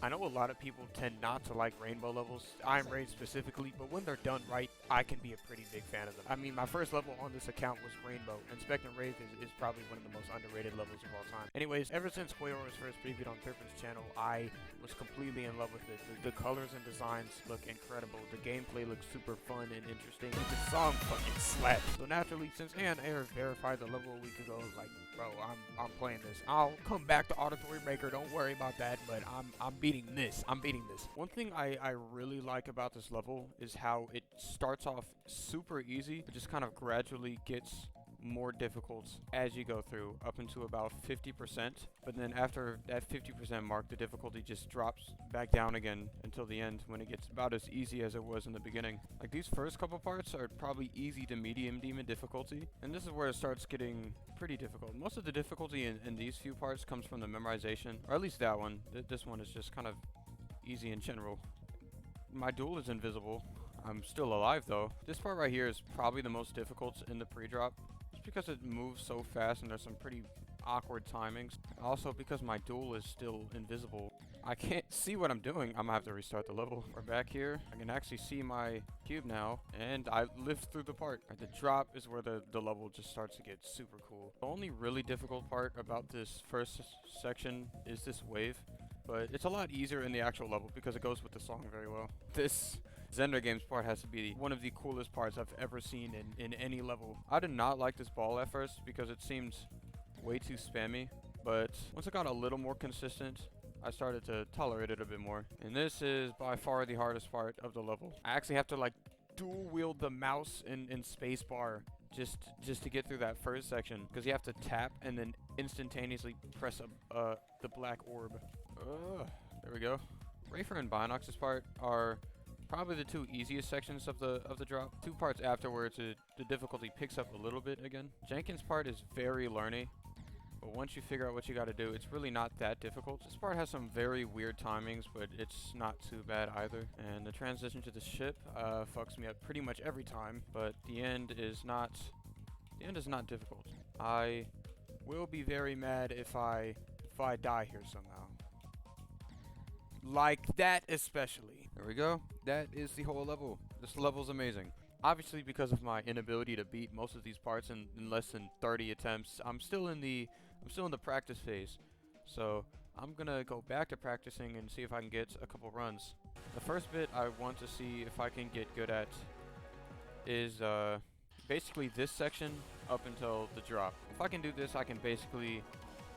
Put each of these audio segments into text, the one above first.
I know a lot of people tend not to like rainbow levels, Iron Raid specifically, but when they're done right, I can be a pretty big fan of them. I mean, my first level on this account was Rainbow, and Spectrum Wraith is probably one of the most underrated levels of all time. Anyways, ever since Quaoar was first previewed on Turpin's channel, I was completely in love with it. The colors and designs look incredible, the gameplay looks super fun and interesting, and the song fucking slaps. So naturally, since Air verified the level a week ago, like, bro, I'm playing this. I'll come back to Auditory Breaker, don't worry about that, but I'm beating this. I'm beating this. One thing I really like about this level is how it starts off super easy, but just kind of gradually gets more difficult as you go through, up into about 50%. But then after that 50% mark, the difficulty just drops back down again until the end, when it gets about as easy as it was in the beginning. Like, these first couple parts are probably easy to medium demon difficulty, and this is where it starts getting pretty difficult. Most of the difficulty in these few parts comes from the memorization, or at least that one. This one is just kind of easy in general. My duel is invisible. I'm still alive though. This part right here is probably the most difficult in the pre-drop, just because it moves so fast and there's some pretty awkward timings. Also because my duel is still invisible. I can't see what I'm doing. I'm gonna have to restart the level. We're back here. I can actually see my cube now, and I lived through the part. The drop is where the level just starts to get super cool. The only really difficult part about this first section is this wave, but it's a lot easier in the actual level because it goes with the song very well. This Zender Games part has to be one of the coolest parts I've ever seen in any level. I did not like this ball at first because it seemed way too spammy, but once it got a little more consistent, I started to tolerate it a bit more. And this is by far the hardest part of the level. I actually have to like dual wield the mouse and spacebar just to get through that first section, because you have to tap and then instantaneously press the black orb. There we go. Rafer and Binox's part are probably the two easiest sections of the drop. Two parts afterwards, the difficulty picks up a little bit again. Jenkins' part is very learny, but once you figure out what you got to do, it's really not that difficult. This part has some very weird timings, but it's not too bad either. And the transition to the ship fucks me up pretty much every time, but the end is not difficult. I will be very mad if I die here somehow. Like that especially. There we go. That is the whole level. This level's amazing. Obviously, because of my inability to beat most of these parts in less than 30 attempts, I'm still in the practice phase. So I'm gonna go back to practicing and see if I can get a couple runs. The first bit I want to see if I can get good at is basically this section up until the drop. If I can do this, I can basically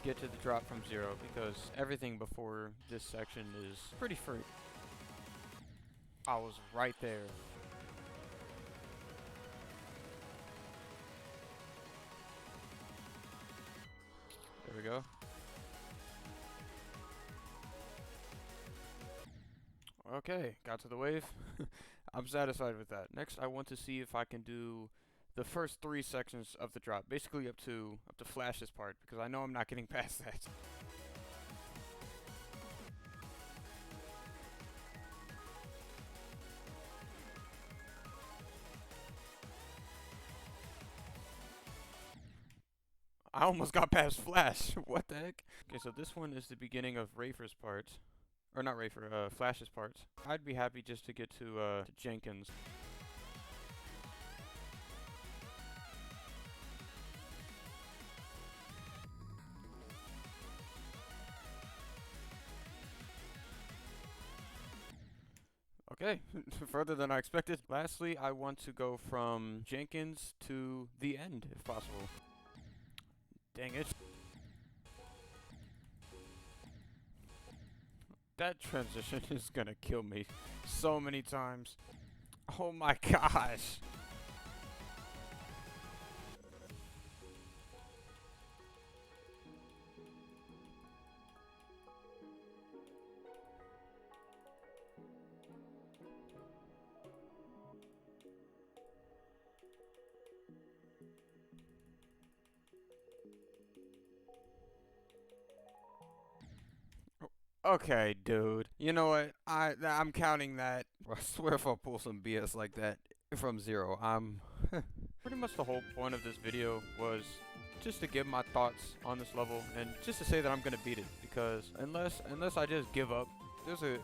get to the drop from 0, because everything before this section is pretty free. I was right there. There we go. Okay, got to the wave. I'm satisfied with that. Next, I want to see if I can do the first 3 sections of the drop, basically up to Flash's part, because I know I'm not getting past that. I almost got past Flash. What the heck? Okay, so this one is the beginning of Rafer's part. Or not Rafer, Flash's part. I'd be happy just to get to Jenkins. Okay, further than I expected. Lastly, I want to go from Jenkins to the end, if possible. Dang it. That transition is gonna kill me so many times. Oh my gosh. Okay, dude. You know what? I'm counting that. I swear if I pull some BS like that from 0, I'm... Pretty much the whole point of this video was just to give my thoughts on this level, and just to say that I'm gonna beat it, because unless I just give up there's a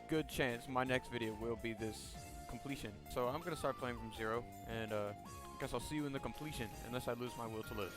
good chance my next video will be this completion. So I'm gonna start playing from zero, and I guess I'll see you in the completion, unless I lose my will to live.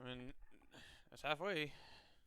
I mean, that's halfway.